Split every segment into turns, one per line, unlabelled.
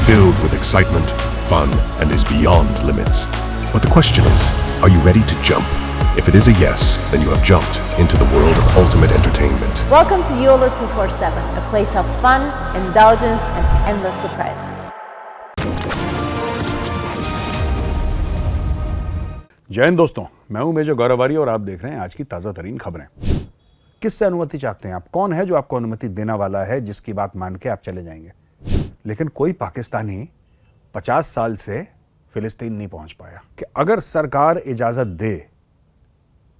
filled with excitement, fun, and is beyond limits. But the question is, are you ready to jump? If it is a yes, then you have jumped into the world of ultimate entertainment.
Welcome to YOLO 247, a place of fun, indulgence, and endless surprises.
जय हिंद दोस्तों, मैं हूं major गौरवारी और आप देख रहे हैं आज की ताज़ा तरीन खबरें। किससे अनुमति चाहते हैं आप? कौन है जो आपको अनुमति देने वाला है जिसकी बात मान के आप चले जाएंगे? लेकिन कोई पाकिस्तानी 50 साल से फिलिस्तीन नहीं पहुंच पाया कि अगर सरकार इजाजत दे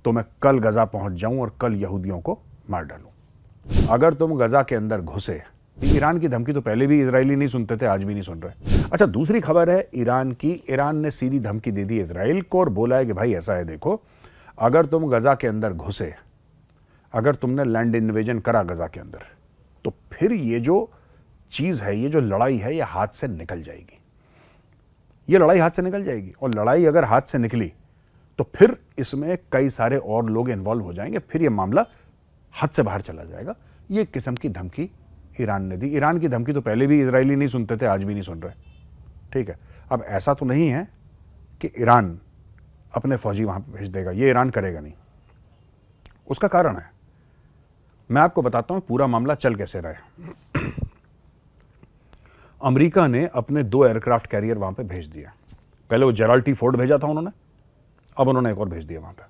तो मैं कल गजा पहुंच जाऊं और कल यहूदियों को मार डालूं। अगर तुम गजा के अंदर घुसे, ईरान की धमकी तो पहले भी इजरायली नहीं सुनते थे, आज भी नहीं सुन रहे। अच्छा, दूसरी खबर है ईरान की। ईरान ने सीधी धमकी दे दी इजराइल को और बोला है कि भाई ऐसा है, देखो, अगर तुम गजा के अंदर घुसे, अगर तुमने लैंड इन्वेजन करा गजा के अंदर, तो फिर ये जो चीज है, ये जो लड़ाई है, ये हाथ से निकल जाएगी। ये लड़ाई हाथ से निकल जाएगी और लड़ाई अगर हाथ से निकली तो फिर इसमें कई सारे और लोग इन्वॉल्व हो जाएंगे, फिर ये मामला हाथ से बाहर चला जाएगा। ये किस्म की धमकी ईरान ने दी। ईरान की धमकी तो पहले भी इजरायली नहीं सुनते थे, आज भी नहीं सुन रहे। ठीक है, अब ऐसा तो नहीं है कि ईरान अपने फौजी वहां पर भेज देगा, ये ईरान करेगा नहीं। उसका कारण है, मैं आपको बताता हूं पूरा मामला चल कैसे रहा है। अमेरिका ने अपने 2 एयरक्राफ्ट कैरियर वहां पे भेज दिया। पहले वो जेराल्ड टी फोर्ड भेजा था उन्होंने, अब उन्होंने एक और भेज दिया वहां पे।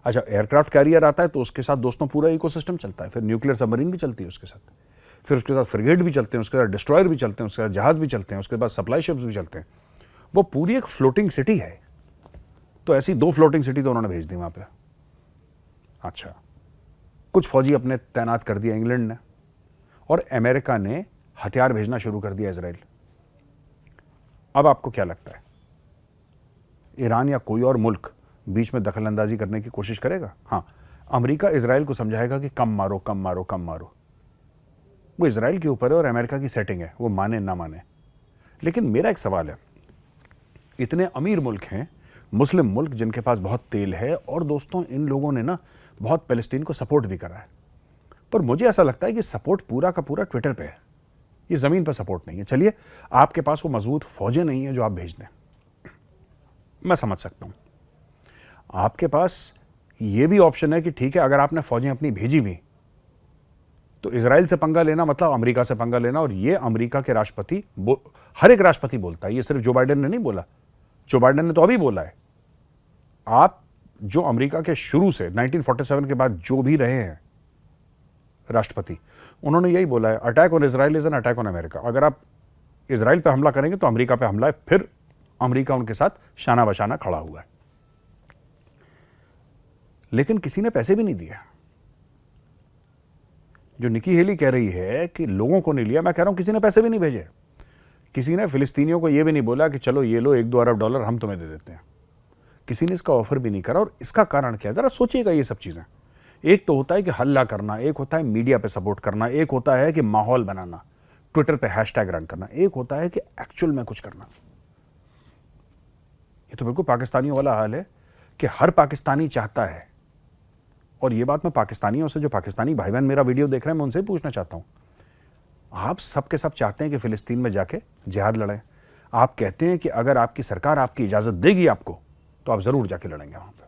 अच्छा, एयरक्राफ्ट कैरियर आता है तो उसके साथ दोस्तों पूरा इकोसिस्टम चलता है। फिर न्यूक्लियर सबमरीन भी चलती है उसके साथ, फिर उसके साथ फ्रिगेट भी चलते हैं, उसके साथ डिस्ट्रॉयर भी चलते हैं, उसके साथ जहाज भी चलते हैं, उसके बाद सप्लाई शिप्स भी चलते हैं। वो पूरी एक फ्लोटिंग सिटी है। तो ऐसी 2 फ्लोटिंग सिटी तो उन्होंने भेज दी वहां पे। अच्छा, कुछ फौजी अपने तैनात कर दिया इंग्लैंड ने, और अमेरिका ने हथियार भेजना शुरू कर दिया इजराइल। अब आपको क्या लगता है, ईरान या कोई और मुल्क बीच में दखल अंदाजी करने की कोशिश करेगा? हाँ, अमेरिका इजराइल को समझाएगा कि कम मारो, कम मारो, कम मारो। वो इजराइल के ऊपर है और अमेरिका की सेटिंग है, वो माने ना माने। लेकिन मेरा एक सवाल है, इतने अमीर मुल्क हैं, मुस्लिम मुल्क जिनके पास बहुत तेल है, और दोस्तों इन लोगों ने ना बहुत पैलेस्टीन को सपोर्ट भी करा है, पर मुझे ऐसा लगता है कि सपोर्ट पूरा का पूरा ट्विटर पे है, ये जमीन पर सपोर्ट नहीं है। चलिए, आपके पास वो मजबूत फौजें नहीं है जो आप भेज दें, मैं समझ सकता हूं। आपके पास ये भी ऑप्शन है कि ठीक है, अगर आपने फौजें अपनी भेजी भी तो इजराइल से पंगा लेना मतलब अमेरिका से पंगा लेना, और ये अमेरिका के राष्ट्रपति, हर एक राष्ट्रपति बोलता है, ये सिर्फ जो बाइडेन ने नहीं बोला। जो बाइडेन ने तो अभी बोला है। आप जो अमेरिका के शुरू से 1947 के बाद जो भी रहे हैं राष्ट्रपति, उन्होंने यही बोला है, attack on Israel is an attack on America. अगर आप इजराइल पे हमला करेंगे तो अमेरिका पे हमला है। फिर अमेरिका उनके साथ शाना बशाना खड़ा हुआ है। लेकिन किसी ने पैसे भी नहीं दिए। जो निकी हेली कह रही है कि लोगों को नहीं लिया, मैं कह रहा हूं किसी ने पैसे भी नहीं भेजे। किसी ने फिलिस्तीनियों को यह भी नहीं बोला कि चलो ये लो 1-2 अरब डॉलर हम तुम्हें दे देते हैं। किसी ने इसका ऑफर भी नहीं करा। और इसका कारण क्या है, जरा सोचिएगा। ये सब चीजें, एक तो होता है कि हल्ला करना, एक होता है मीडिया पे सपोर्ट करना, एक होता है कि माहौल बनाना, ट्विटर पे हैशटैग रन करना, एक होता है कि एक्चुअल में कुछ करना। ये तो बिल्कुल पाकिस्तानियों वाला हाल है कि हर पाकिस्तानी चाहता है, और ये बात मैं पाकिस्तानियों से, जो पाकिस्तानी भाई बहन मेरा वीडियो देख रहे हैं, मैं उनसे पूछना चाहता हूं, आप सब के सब चाहते हैं कि फिलिस्तीन में जाके जिहाद लड़ें। आप कहते हैं कि अगर आपकी सरकार आपकी इजाजत देगी आपको, तो आप जरूर जाके लड़ेंगे वहां पर।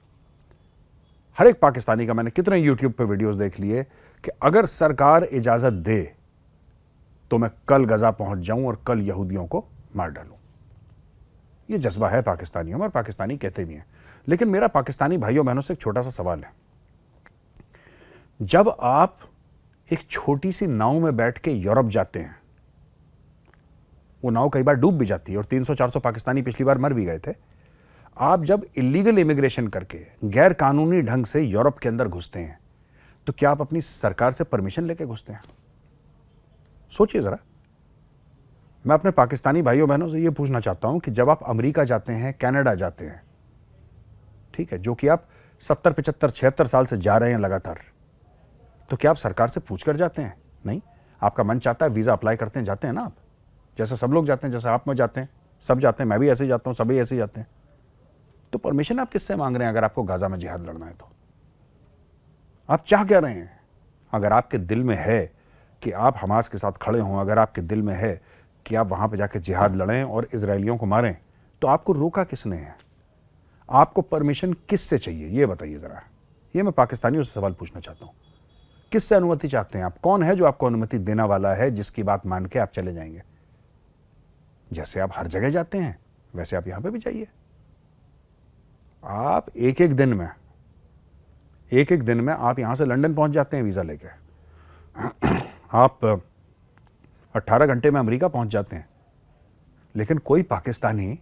हर एक पाकिस्तानी का मैंने कितने यूट्यूब पे वीडियोस देख लिए कि अगर सरकार इजाजत दे तो मैं कल गजा पहुंच जाऊं और कल यहूदियों को मार डालूं। ये जज्बा है पाकिस्तानियों में, और पाकिस्तानी कहते भी हैं। लेकिन मेरा पाकिस्तानी भाइयों बहनों से एक छोटा सा सवाल है, जब आप एक छोटी सी नाव में बैठ के यूरोप जाते हैं, वो नाव कई बार डूब भी जाती है और 300-400 पाकिस्तानी पिछली बार मर भी गए थे। आप जब इलीगल इमिग्रेशन करके गैर कानूनी ढंग से यूरोप के अंदर घुसते हैं, तो क्या आप अपनी सरकार से परमिशन लेके घुसते हैं? सोचिए जरा। मैं अपने पाकिस्तानी भाइयों बहनों से यह पूछना चाहता हूं कि जब आप अमेरिका जाते हैं, कनाडा जाते हैं, ठीक है, जो कि आप 70, 75, 76 साल से जा रहे हैं लगातार, तो क्या आप सरकार से पूछ कर जाते हैं? नहीं। आपका मन चाहता है, वीजा अप्लाई करते हैं, जाते हैं ना आप, जैसे सब लोग जाते हैं, जैसे आप में जाते हैं, सब जाते हैं, मैं भी ऐसे ही जाता हूं, सभी ऐसे ही जाते हैं। तो परमिशन आप किससे मांग रहे हैं? अगर आपको गाजा में जिहाद लड़ना है तो आप चाह क्या रहे हैं? अगर आपके दिल में है कि आप हमास के साथ खड़े हों, अगर आपके दिल में है कि आप वहां पे जाके जिहाद लड़ें और इजरायलियों को मारें, तो आपको रोका किसने है? आपको परमिशन किससे चाहिए, ये बताइए जरा। ये मैं पाकिस्तानियों से सवाल पूछना चाहता हूं, किससे अनुमति चाहते हैं आप? कौन है जो आपको अनुमति देने वाला है, जिसकी बात मान के आप चले जाएंगे? जैसे आप हर जगह जाते हैं वैसे आप यहां पे भी जाइए। आप एक एक दिन में आप यहां से लंदन पहुंच जाते हैं वीजा लेके, आप 18 घंटे में अमेरिका पहुंच जाते हैं, लेकिन कोई पाकिस्तानी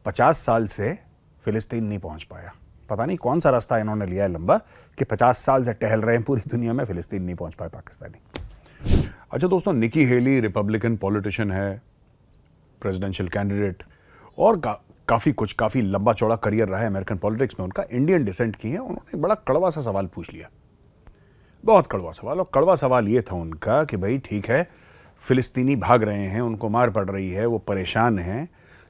50 साल से फिलिस्तीन नहीं पहुंच पाया। पता नहीं कौन सा रास्ता इन्होंने लिया है लंबा कि 50 साल से टहल रहे हैं पूरी दुनिया में, फिलिस्तीन नहीं पहुंच पाए पाकिस्तानी। अच्छा दोस्तों, निकी हेली रिपब्लिकन पॉलिटिशियन है, प्रेसिडेंशियल कैंडिडेट, और काफ़ी लंबा चौड़ा करियर रहा है अमेरिकन पॉलिटिक्स में उनका। इंडियन डिसेंट की है। उन्होंने एक बड़ा कड़वा सा सवाल पूछ लिया, बहुत कड़वा सवाल। और कड़वा सवाल ये था उनका कि भाई ठीक है, फिलिस्तीनी भाग रहे हैं, उनको मार पड़ रही है, वो परेशान हैं,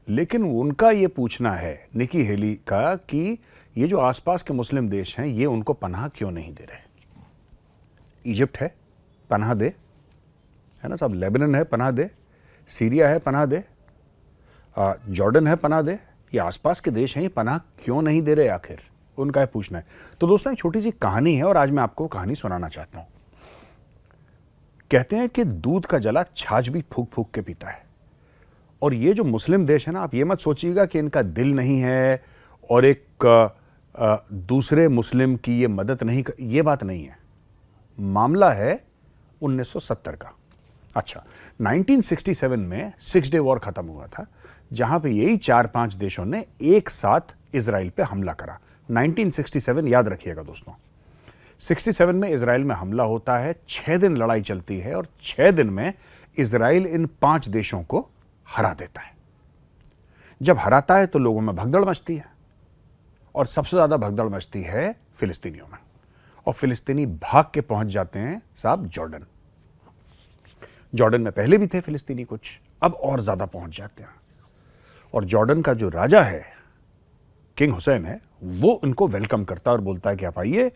लेकिन उनका ये पूछना है निकी हेली का कि ये जो आसपास के मुस्लिम देश हैं ये उनको पनाह क्यों नहीं दे रहे? इजिप्ट है, पनाह दे, है ना साहब, लेबनान है, पनाह दे, सीरिया है, पनाह दे, जॉर्डन है, पनाह दे, ये आसपास के देश हैं, ये पनाह क्यों नहीं दे रहे आखिर? उनका है पूछना है। तो दोस्तों एक छोटी सी कहानी है और आज मैं आपको कहानी सुनाना चाहता हूं। कहते हैं कि दूध का जला छाछ भी फूक फूक के पीता है। और ये जो मुस्लिम देश है ना, आप ये मत सोचिएगा कि इनका दिल नहीं है और एक दूसरे मुस्लिम की ये मदद नहीं ये बात नहीं है। मामला है 1970 का। अच्छा, 1967 में 6 डे वॉर खत्म हुआ था, जहां पे यही 4-5 देशों ने एक साथ इजराइल पे हमला करा। 1967 याद रखिएगा दोस्तों। 67 में इजराइल में हमला होता है, 6 दिन लड़ाई चलती है और 6 दिन में इजराइल इन 5 देशों को हरा देता है। जब हराता है तो लोगों में भगदड़ मचती है और सबसे ज्यादा भगदड़ मचती है फिलिस्तीनियों में, और फिलिस्तीनी भाग के पहुंच जाते हैं साहब जॉर्डन। जॉर्डन में पहले भी थे फिलिस्तीनी कुछ, अब और ज्यादा पहुंच जाते हैं। और जॉर्डन का जो राजा है, किंग हुसैन है, वो उनको वेलकम करता है और बोलता है कि आप आइए,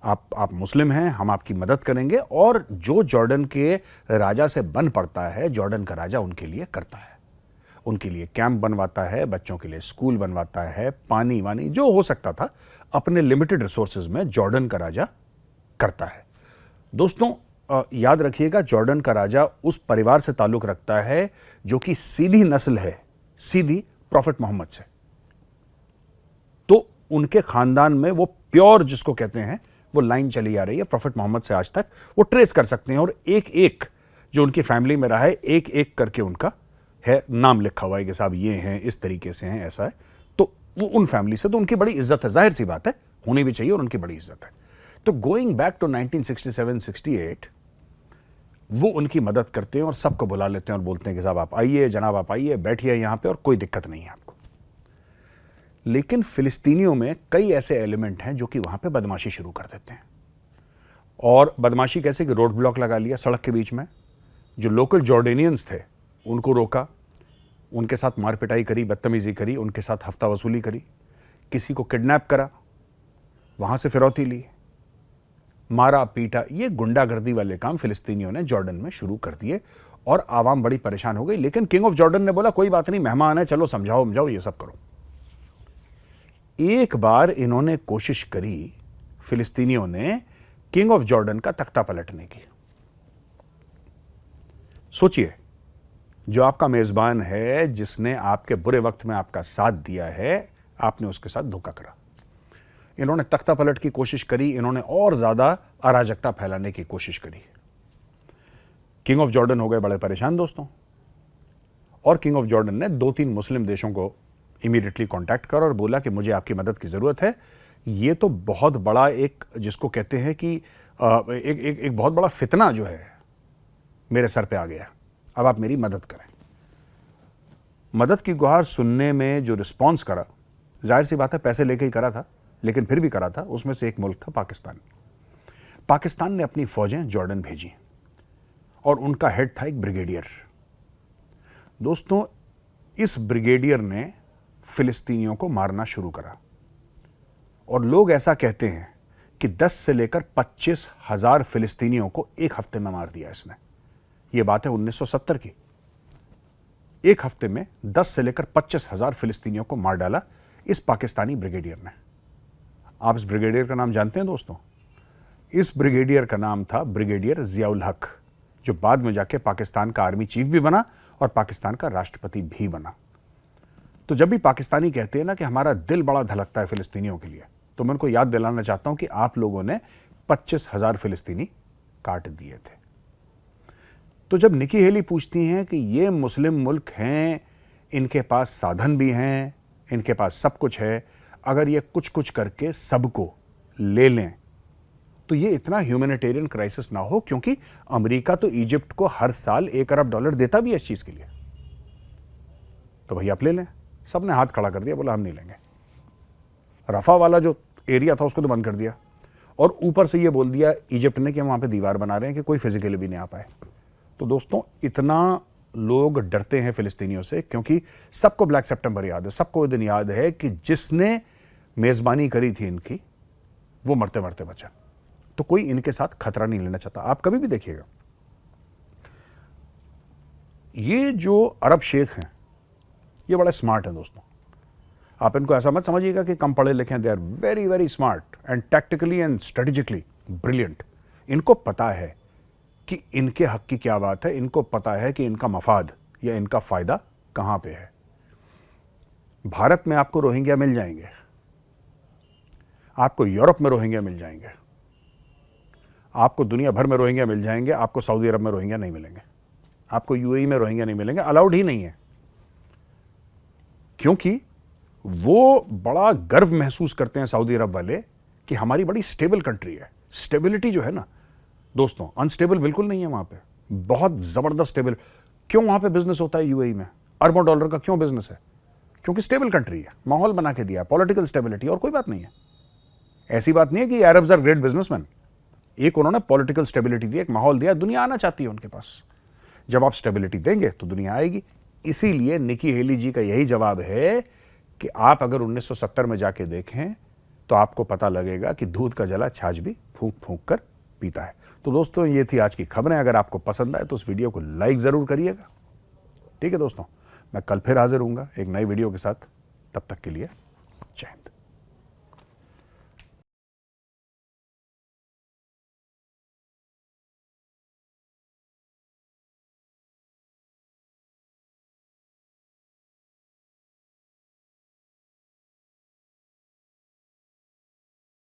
आप मुस्लिम हैं, हम आपकी मदद करेंगे। और जो जॉर्डन के राजा से बन पड़ता है, जॉर्डन का राजा उनके लिए करता है। उनके लिए कैंप बनवाता है, बच्चों के लिए स्कूल बनवाता है, पानी वानी जो हो सकता था अपने लिमिटेड रिसोर्सेज में जॉर्डन का राजा करता है। दोस्तों याद रखिएगा, जॉर्डन का राजा उस परिवार से ताल्लुक रखता है जो कि सीधी नस्ल है, सीधी प्रॉफिट मोहम्मद से। तो उनके खानदान में वो प्योर जिसको कहते हैं वो लाइन चली आ रही है प्रॉफिट मोहम्मद से आज तक, वो ट्रेस कर सकते हैं। और एक एक जो उनकी फैमिली में रहा है, एक एक करके उनका है नाम लिखा हुआ है कि साहब ये हैं, इस तरीके से हैं, ऐसा है। तो वो उन फैमिली से तो उनकी बड़ी इज्जत है, जाहिर सी बात है, होनी भी चाहिए, और उनकी बड़ी इज्जत है। तो गोइंग बैक टू 1967-68 वो उनकी मदद करते हैं और सबको बुला लेते हैं और बोलते हैं कि साहब आप आइए, जनाब आप आइए, बैठिए यहाँ पे और कोई दिक्कत नहीं है आपको। लेकिन फिलिस्तीनियों में कई ऐसे एलिमेंट हैं जो कि वहां पे बदमाशी शुरू कर देते हैं। और बदमाशी कैसे कि रोड ब्लॉक लगा लिया सड़क के बीच में, जो लोकल जॉर्डेनियंस थे उनको रोका, उनके साथ मार पिटाई करी, बदतमीजी करी, उनके साथ हफ्ता वसूली करी, किसी को किडनैप करा, वहां से फिरौती ली, मारा पीटा। ये गुंडागर्दी वाले काम फिलिस्तीनियों ने जॉर्डन में शुरू कर दिए और आवाम बड़ी परेशान हो गई। लेकिन किंग ऑफ जॉर्डन ने बोला कोई बात नहीं, मेहमान है, चलो समझाओ ये सब करो। एक बार इन्होंने कोशिश करी, फिलिस्तीनियों ने, किंग ऑफ जॉर्डन का तख्ता पलटने की। सोचिए, जो आपका मेजबान है, जिसने आपके बुरे वक्त में आपका साथ दिया है, आपने उसके साथ धोखा करा। इन्होंने तख्ता पलट की कोशिश करी, इन्होंने और ज्यादा अराजकता फैलाने की कोशिश करी। किंग ऑफ जॉर्डन हो गए बड़े परेशान दोस्तों, और किंग ऑफ जॉर्डन ने 2-3 मुस्लिम देशों को इमीडिएटली कांटेक्ट कर और बोला कि मुझे आपकी मदद की जरूरत है। ये तो बहुत बड़ा एक, जिसको कहते हैं कि एक बहुत बड़ा फितना जो है मेरे सर पे आ गया, अब आप मेरी मदद करें। मदद की गुहार सुनने में जो रिस्पॉन्स करा, जाहिर सी बात है पैसे लेके ही करा था, लेकिन फिर भी करा था। उसमें से एक मुल्क था पाकिस्तान। पाकिस्तान ने अपनी फौजें जॉर्डन भेजी और उनका हेड था एक ब्रिगेडियर। दोस्तों इस ब्रिगेडियर ने फिलिस्तीनियों को मारना शुरू करा, और लोग ऐसा कहते हैं कि 10 से लेकर 25,000 फिलिस्तीनियों को एक हफ्ते में मार दिया इसने। यह बात है 1970 की। एक हफ्ते में 10 से लेकर 25,000 फिलिस्तीनियों को मार डाला इस पाकिस्तानी ब्रिगेडियर ने। आप इस ब्रिगेडियर का नाम जानते हैं दोस्तों? इस ब्रिगेडियर का नाम था ब्रिगेडियर जियाउल हक, जो बाद में जाके पाकिस्तान का आर्मी चीफ भी बना और पाकिस्तान का राष्ट्रपति भी बना। तो जब भी पाकिस्तानी कहते हैं ना कि हमारा दिल बड़ा धड़कता है फिलिस्तीनियों के लिए, तो मैं उनको याद दिलाना चाहता हूं कि आप लोगों ने 25,000 फिलिस्तीनी काट दिए थे। तो जब निकी हेली पूछती हैं कि ये मुस्लिम मुल्क हैं, इनके पास साधन भी हैं, इनके पास सब कुछ है, अगर ये कुछ कुछ करके सबको ले लें तो ये इतना ह्यूमैनिटेरियन क्राइसिस ना हो, क्योंकि अमेरिका तो इजिप्ट को हर साल $1 अरब देता भी है इस चीज के लिए। तो भैया आप ले लें। सबने हाथ खड़ा कर दिया, बोला हम नहीं लेंगे। रफा वाला जो एरिया था उसको तो बंद कर दिया, और ऊपर से ये बोल दिया इजिप्ट ने कि हम वहां पे दीवार बना रहे हैं कि कोई फिजिकली भी नहीं आ पाए। तो दोस्तों इतना लोग डरते हैं फिलिस्तीनियों से, क्योंकि सबको ब्लैक सितंबर याद है, सबको दिन याद है कि जिसने मेजबानी करी थी इनकी, वो मरते मरते बचा। तो कोई इनके साथ खतरा नहीं लेना चाहता। आप कभी भी देखिएगा, ये जो अरब शेख हैं ये बड़े स्मार्ट हैं दोस्तों। आप इनको ऐसा मत समझिएगा कि कम पढ़े लिखे हैं। They are very very smart and tactically and strategically brilliant. इनको पता है कि इनके हक की क्या बात है, इनको पता है कि इनका मफाद या इनका फायदा कहां पे है। भारत में आपको रोहिंग्या मिल जाएंगे, आपको यूरोप में रोहिंग्या मिल जाएंगे, आपको दुनिया भर में रोहिंग्या मिल जाएंगे, आपको सऊदी अरब में रोहिंग्या नहीं मिलेंगे, आपको यूएई में रोहिंग्या नहीं मिलेंगे, अलाउड ही नहीं है। क्योंकि वो बड़ा गर्व महसूस करते हैं सऊदी अरब वाले कि हमारी बड़ी स्टेबल कंट्री है। स्टेबिलिटी जो है ना दोस्तों, अनस्टेबल बिल्कुल नहीं है वहां पे, बहुत जबरदस्त स्टेबल। क्यों वहां पे बिजनेस होता है यूएई में? अरबों डॉलर का क्यों बिजनेस है? क्योंकि स्टेबल कंट्री है, माहौल बना के दिया, पॉलिटिकल स्टेबिलिटी, और कोई बात नहीं है। ऐसी बात नहीं है कि अरब्स आर ग्रेट बिजनेसमैन। एक उन्होंने पॉलिटिकल स्टेबिलिटी दी, एक माहौल दिया, दुनिया आना चाहती है उनके पास। जब आप स्टेबिलिटी देंगे तो दुनिया आएगी। इसीलिए निकी हेली जी का यही जवाब है कि आप अगर 1970 में जाके देखें तो आपको पता लगेगा कि दूध का जला छाछ भी फूंक फूंक कर पीता है। तो दोस्तों ये थी आज की खबरें। अगर आपको पसंद आए तो उस वीडियो को लाइक जरूर करिएगा। ठीक है दोस्तों, मैं कल फिर हाजिर हूंगा एक नई वीडियो के साथ। तब तक के लिए जय हिंद।